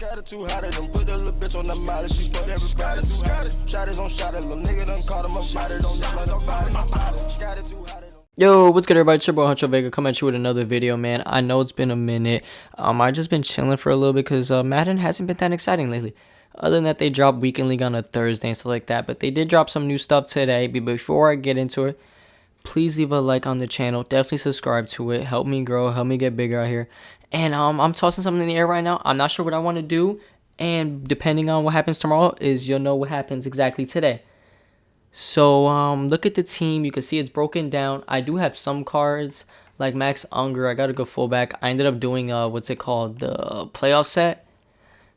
Got it too hot at them, put that little bitch on the molly. She fucked everybody. Shot is on shot at little nigga done caught him a body. Don't know nobody. Got it too hot at them. Yo, what's good, everybody? It's your boy Huncho Vega coming at you with another video, man. I know it's been a minute. I just been chilling for a little bit because Madden hasn't been that exciting lately. Other than that, they drop Weekend League on a Thursday and stuff like that. But they did drop some new stuff today. But before I get into it, please leave a like on the channel. Definitely subscribe to it. Help me grow. Help me get bigger out here. And I'm tossing something in the air right now. I'm not sure what I want to do. And depending on what happens tomorrow is you'll know what happens exactly today. So look at the team. You can see it's broken down. I do have some cards like Max Unger. I got a good fullback. I ended up doing what's it called, the playoff set.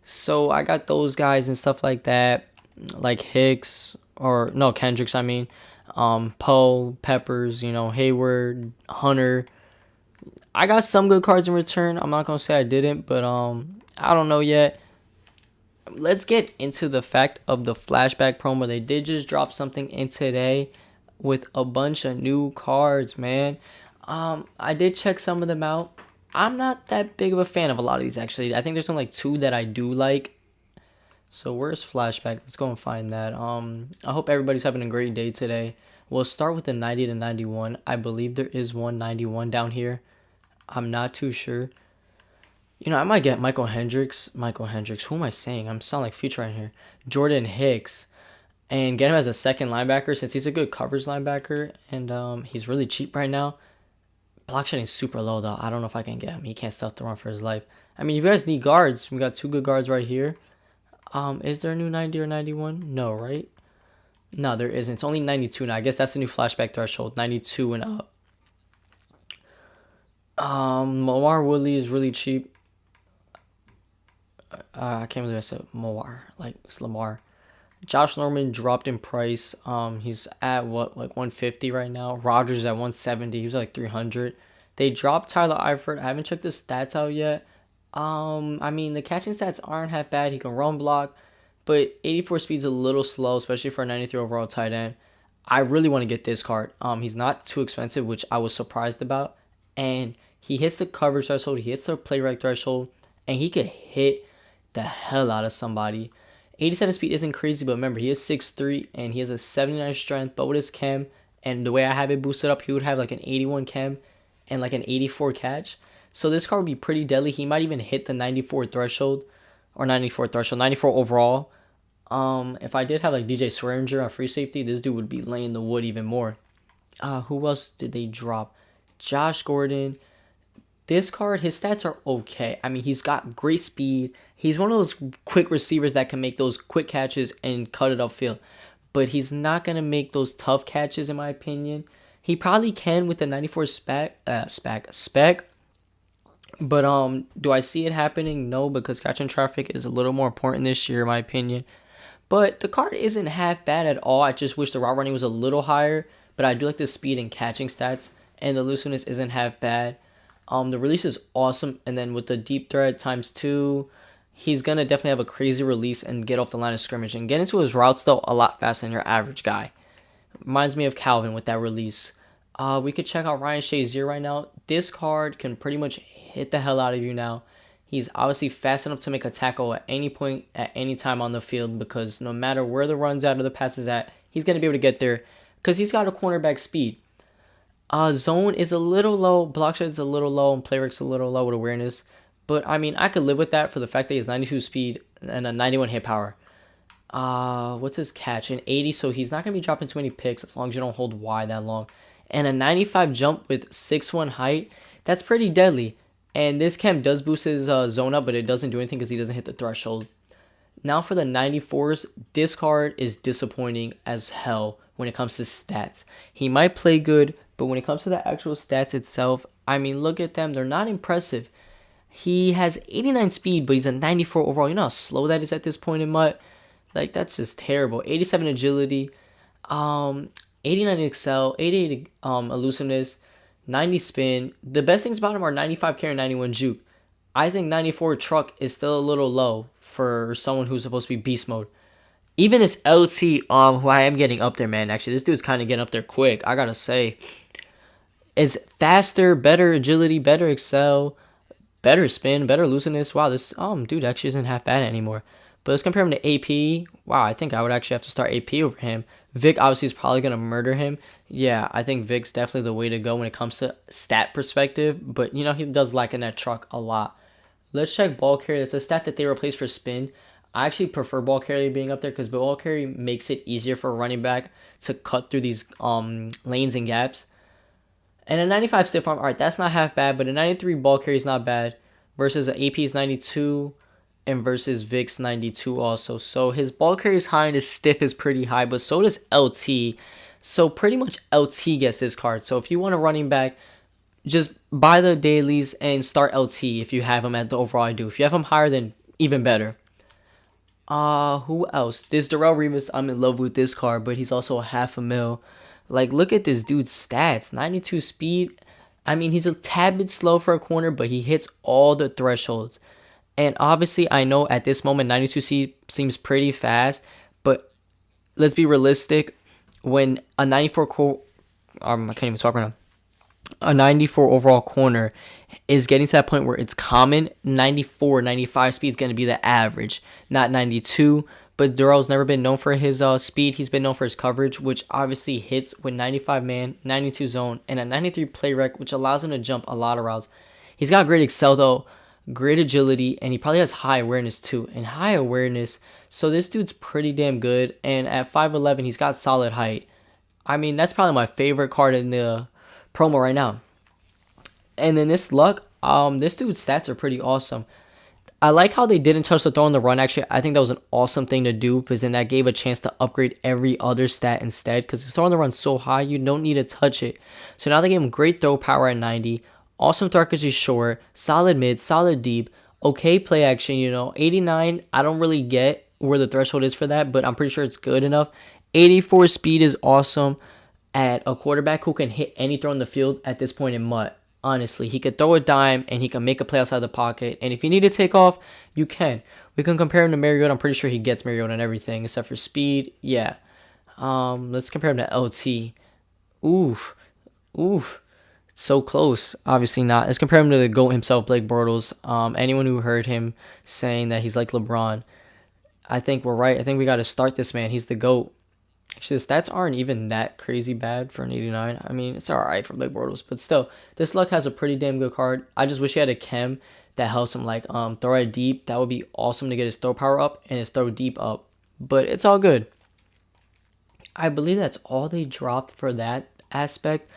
So I got those guys and stuff like that, like Hicks or no Kendricks. I mean, Poe, Peppers. You know, Hayward, Hunter. I got some good cards in return. I'm not gonna say I didn't, but I don't know yet. Let's get into the fact of the flashback promo. They did just drop something in today with a bunch of new cards, man. I did check some of them out. I'm not that big of a fan of a lot of these, actually. I think there's only like two that I do like. So where's flashback? Let's go and find that. I hope everybody's having a great day today. We'll start with the 90 to 91. I believe there is one 91 down here. I'm not too sure. You know, I might get Michael Hendricks. Who am I saying? I'm sounding like Future right here. Jordan Hicks. And get him as a second linebacker since he's a good coverage linebacker. And he's really cheap right now. Block shedding is super low, though. I don't know if I can get him. He can't stealth the run for his life. I mean, if you guys need guards, we got two good guards right here. Is there a new 90 or 91? No, right? No, there isn't. It's only 92 now. I guess that's the new flashback threshold. 92 and up. Mawar Woodley is really cheap. I can't believe I said Mawar. Like, it's Lamar. Josh Norman dropped in price. He's at what, like 150 right now. Rodgers is at 170. He was like 300. They dropped Tyler Eifert. I haven't checked the stats out yet. I mean, the catching stats aren't half bad. He can run block, but 84 speed's a little slow, especially for a 93 overall tight end. I really want to get this card. He's not too expensive, which I was surprised about. And he hits the coverage threshold. He hits the play rate threshold, and he could hit the hell out of somebody. 87 speed isn't crazy, but remember, he is 6'3", and he has a 79 strength, but with his chem, and the way I have it boosted up, he would have like an 81 chem and like an 84 catch. So this card would be pretty deadly. He might even hit the 94 threshold, or 94 overall. If I did have like DJ Swearinger on free safety, this dude would be laying the wood even more. Who else did they drop? Josh Gordon. This card, his stats are okay. I mean, he's got great speed. He's one of those quick receivers that can make those quick catches and cut it upfield. But he's not going to make those tough catches, in my opinion. He probably can with the 94 spec. But do I see it happening? No, because catching traffic is a little more important this year, in my opinion. But the card isn't half bad at all. I just wish the route running was a little higher. But I do like the speed and catching stats. And the looseness isn't half bad. The release is awesome, and then with the deep threat ×2, he's going to definitely have a crazy release and get off the line of scrimmage. And get into his routes, though, a lot faster than your average guy. Reminds me of Calvin with that release. We could check out Ryan Shazier right now. This card can pretty much hit the hell out of you now. He's obviously fast enough to make a tackle at any point, at any time on the field, because no matter where the run's at or the pass is at, he's going to be able to get there because he's got a cornerback speed. Zone is a little low, block shed is a little low, and play rate's a little low with awareness. But, I mean, I could live with that for the fact that he has 92 speed and a 91 hit power. What's his catch? An 80, so he's not going to be dropping too many picks as long as you don't hold wide that long. And a 95 jump with 6'1 height, that's pretty deadly. And this chem does boost his zone up, but it doesn't do anything because he doesn't hit the threshold. Now for the 94s, this card is disappointing as hell when it comes to stats. He might play good, but when it comes to the actual stats itself, I mean, look at them. They're not impressive. He has 89 speed, but he's a 94 overall. You know how slow that is at this point in MUT? Like, that's just terrible. 87 agility, 89 excel, 88 elusiveness, 90 spin. The best things about him are 95 carry, 91 juke. I think 94 truck is still a little low for someone who's supposed to be beast mode. Even this LT, who I am getting up there, man. Actually, this dude's kind of getting up there quick, I gotta say. Is faster, better agility, better excel. better spin, better looseness. Wow, this dude actually isn't half bad anymore. But let's compare him to AP. Wow, I think I would actually have to start AP over him. Vic obviously is probably gonna murder him. Yeah, I think Vic's definitely the way to go when it comes to stat perspective. But you know he does lack in that truck a lot. Let's check ball carrier. It's a stat that they replaced for spin. I actually prefer ball carrier being up there because ball carrier makes it easier for a running back to cut through these lanes and gaps. And a 95 stiff arm, all right, that's not half bad, but a 93 ball carry is not bad versus an AP's 92 and versus Vic's 92 also. So his ball carry is high and his stiff is pretty high, but so does LT. So pretty much LT gets this card. So if you want a running back, just buy the dailies and start LT if you have him at the overall I do. If you have him higher, then even better. Who else? This Darrell Revis, I'm in love with this card, but he's also a half a mil. Like, look at this dude's stats. 92 speed. I mean, he's a tad bit slow for a corner, but he hits all the thresholds. And obviously, I know at this moment, 92 speed seems pretty fast, but let's be realistic. When a 94 I can't even talk right now. A 94 overall corner is getting to that point where it's common. 94, 95 speed is going to be the average, not 92. But Darrell's never been known for his speed. He's been known for his coverage, which obviously hits with 95 man, 92 zone, and a 93 play rec, which allows him to jump a lot of routes. He's got great excel though, great agility, and he probably has high awareness too. And high awareness, so this dude's pretty damn good. And at 5'11", he's got solid height. I mean, that's probably my favorite card in the promo right now. And then this luck, this dude's stats are pretty awesome. I like how they didn't touch the throw on the run. Actually, I think that was an awesome thing to do because then that gave a chance to upgrade every other stat instead. Because the throw on the run's so high, you don't need to touch it. So now they gave him great throw power at 90, awesome throw accuracy short, solid mid, solid deep, okay play action. 89. I don't really get where the threshold is for that, but I'm pretty sure it's good enough. 84 speed is awesome at a quarterback who can hit any throw in the field at this point in MUT. Honestly, he could throw a dime and he can make a play outside the pocket. And if you need to take off, you can. We can compare him to Mariota. I'm pretty sure he gets Mariota and everything except for speed. Yeah. Let's compare him to LT. Oof. So close. Obviously not. Let's compare him to the GOAT himself, Blake Bortles. Anyone who heard him saying that he's like LeBron, I think we're right. I think we got to start this man. He's the GOAT. Actually, the stats aren't even that crazy bad for an 89. I mean, it's alright for Blake Bortles, but still, this luck has a pretty damn good card. I just wish he had a chem that helps him like throw it deep. That would be awesome to get his throw power up and his throw deep up. But it's all good. I believe that's all they dropped for that aspect.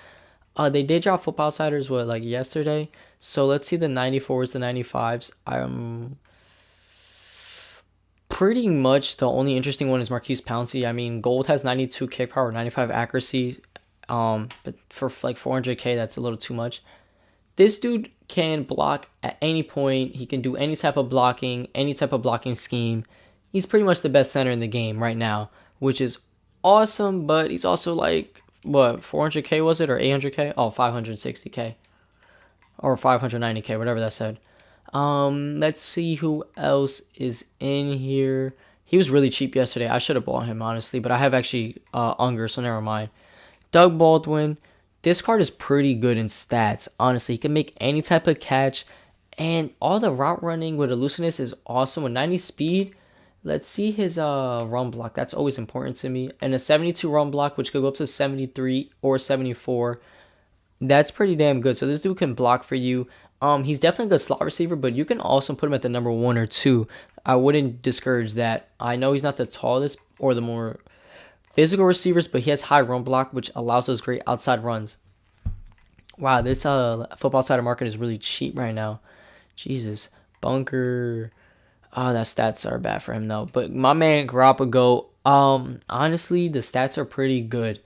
They did drop Football Outsiders like yesterday. So let's see the 94s, the 95s. Pretty much the only interesting one is Marquise Pouncey. I mean, Gold has 92 kick power, 95 accuracy. But for like 400k, that's a little too much. This dude can block at any point. He can do any type of blocking scheme. He's pretty much the best center in the game right now, which is awesome. But he's also like, what, 400k was it, or 800k? Oh, 560k. Or 590k, whatever that said. Let's see who else is in here. He was really cheap yesterday. I should have bought him, honestly, but I have actually Unger, so never mind. Doug Baldwin. This card is pretty good in stats, honestly. He can make any type of catch, and all the route running with elusiveness is awesome. With 90 speed, let's see his run block. That's always important to me. And a 72 run block, which could go up to 73 or 74. That's pretty damn good. So this dude can block for you. He's definitely a good slot receiver, but you can also put him at the number 1 or 2. I wouldn't discourage that. I know he's not the tallest or the more physical receivers, but he has high run block, which allows us great outside runs. Wow, this Football Side market is really cheap right now. Jesus. Bunker. Oh, that stats are bad for him, though. But my man, Garoppolo, honestly, the stats are pretty good.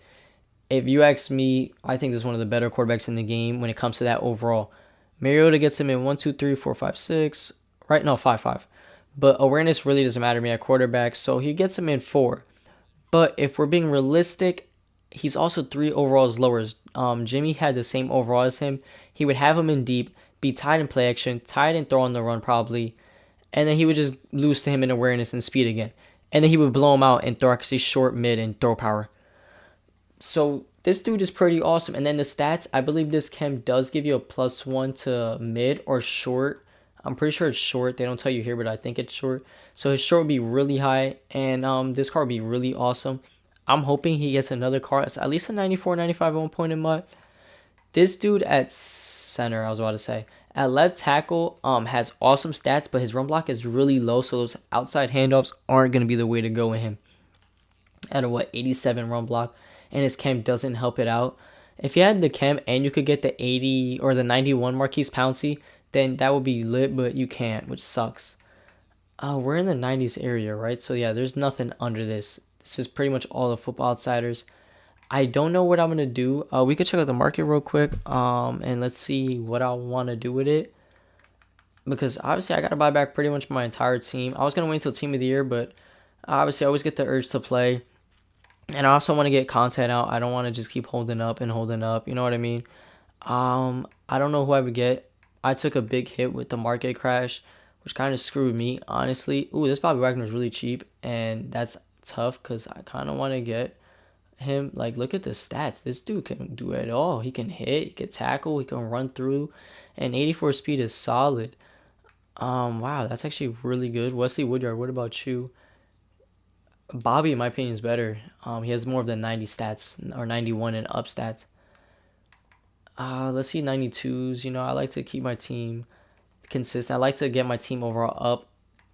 If you ask me, I think this is one of the better quarterbacks in the game when it comes to that overall. Mariota gets him in 1, 2, 3, 4, 5, 6. Right? No, 5, 5. But awareness really doesn't matter to me at quarterback, so he gets him in 4. But if we're being realistic, he's also 3 overalls lower. Jimmy had the same overall as him. He would have him in deep, be tied in play action, tied in throw on the run probably, and then he would just lose to him in awareness and speed again. And then he would blow him out in throw accuracy, short, mid, and throw power. So this dude is pretty awesome. And then the stats, I believe this chem does give you a +1 to mid or short I'm pretty sure it's short. They don't tell you here, but I think it's short. So his short would be really high, and this card would be really awesome. I'm hoping he gets another card, at least a 94, 95 at one point in MUT. This dude at center, I was about to say. At left tackle, has awesome stats, but his run block is really low, so those outside handoffs aren't going to be the way to go with him. At a, 87 run block, and his chem doesn't help it out. If you had the chem and you could get the 80 or the 91 Marquise Pouncey, then that would be lit, but you can't, which sucks. We're in the 90s area, right? So yeah, there's nothing under this. This is pretty much all the Football Outsiders. I don't know what I'm going to do. We could check out the market real quick, and let's see what I want to do with it. Because obviously I got to buy back pretty much my entire team. I was going to wait until Team of the Year, but obviously I always get the urge to play. And I also want to get content out. I don't want to just keep holding up and holding up. You know what I mean? I don't know who I would get. I took a big hit with the market crash, which kind of screwed me, honestly. Ooh, this Bobby Wagner is really cheap, and that's tough because I kind of want to get him. Like, look at the stats. This dude can do it all. He can hit, he can tackle, he can run through, and 84 speed is solid. Wow, that's actually really good. Wesley Woodyard, what about you? Bobby, in my opinion, is better. He has more of the 90 stats, or 91 and up stats. Let's see 92s. You know, I like to keep my team consistent. I like to get my team overall up.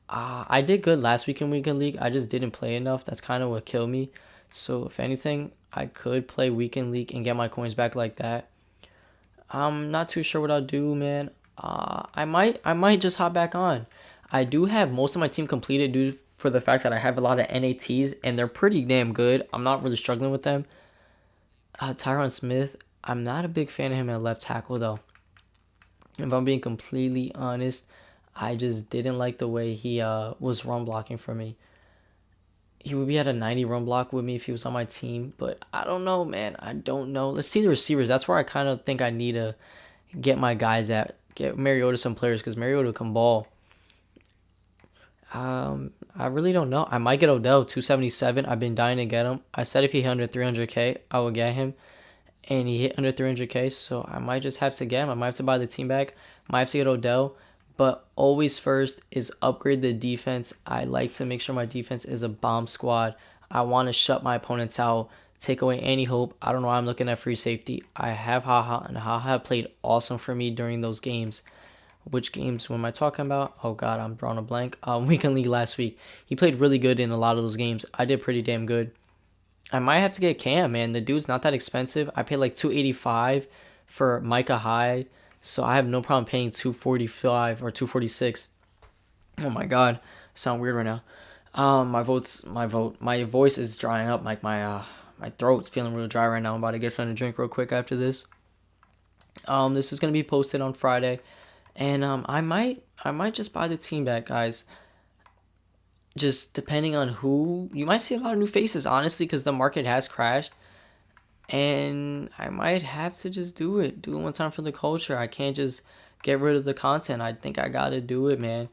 I did good last week in Weekend League. I just didn't play enough. That's kind of what killed me. So, if anything, I could play Weekend League and get my coins back like that. I'm not too sure what I'll do, man. I might just hop back on. I do have most of my team completed due for the fact that I have a lot of NATs, and they're pretty damn good. I'm not really struggling with them. Tyron Smith, I'm not a big fan of him at left tackle, though. If I'm being completely honest, I just didn't like the way he was run blocking for me. He would be at a 90 run block with me if he was on my team, but I don't know, man. I don't know. Let's see the receivers. That's where I kind of think I need to get my guys at. Get Mariota some players, because Mariota can ball. I really don't know. I might get Odell, 277. I've been dying to get him. I said if he hit under 300K, I would get him. And he hit under 300K, so I might just have to get him. I might have to buy the team back. Might have to get Odell. But always first is upgrade the defense. I like to make sure my defense is a bomb squad. I want to shut my opponents out, take away any hope. I don't know why I'm looking at free safety. I have Haha, and Haha played awesome for me during those games. Which games? What am I talking about? Oh, God, I'm drawing a blank. Weekend League last week. He played really good in a lot of those games. I did pretty damn good. I might have to get Cam, man. The dude's not that expensive. I paid like $285 for Micah Hyde, so I have no problem paying $245 or $246. Oh my God, I sound weird right now. My voice is drying up. Like my throat's feeling real dry right now. I'm about to get something to drink real quick after this. This is gonna be posted on Friday, and I might just buy the team back, guys. Just depending on who, you might see a lot of new faces, honestly, because the market has crashed. And I might have to just do it one time for the culture. I can't just get rid of the content. I think I gotta do it, man.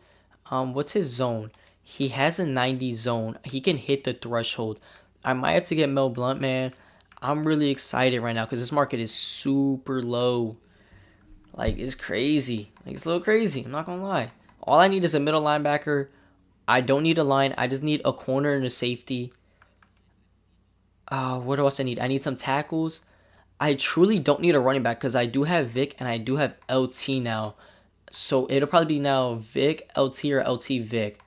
What's his zone? He has a 90 zone. He can hit the threshold. I might have to get Mel Blount, man. I'm really excited right now because this market is super low. Like, it's crazy. Like, it's a little crazy. I'm not gonna lie. All I need is a middle linebacker. I don't need a line. I just need a corner and a safety. What else I need? I need some tackles. I truly don't need a running back because I do have Vic and I do have LT now. So it'll probably be now Vic, LT, or LT, Vic.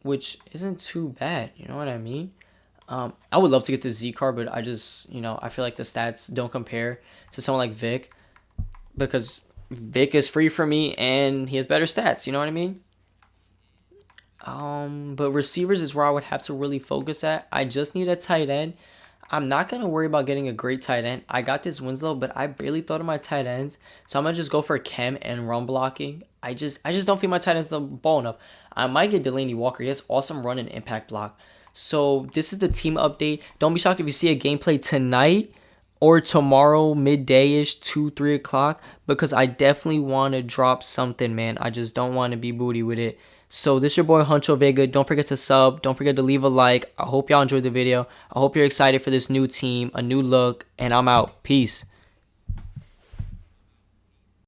Which isn't too bad. You know what I mean? I would love to get the Z card, but I just, I feel like the stats don't compare to someone like Vic. Because Vic is free for me and he has better stats. You know what I mean? But receivers is where I would have to really focus at. I just need a tight end. I'm not going to worry about getting a great tight end. I got this Winslow, but I barely thought of my tight ends. So I'm going to just go for chem and run blocking. I just don't feel my tight ends the ball enough. I might get Delaney Walker. He has awesome run and impact block. So this is the team update. Don't be shocked if you see a gameplay tonight or tomorrow midday-ish, 2, 3 o'clock. Because I definitely want to drop something, man. I just don't want to be booty with it. So this is your boy Huncho Vega. Don't forget to sub. Don't forget to leave a like. I hope y'all enjoyed the video. I hope you're excited for this new team, a new look, and I'm out. Peace.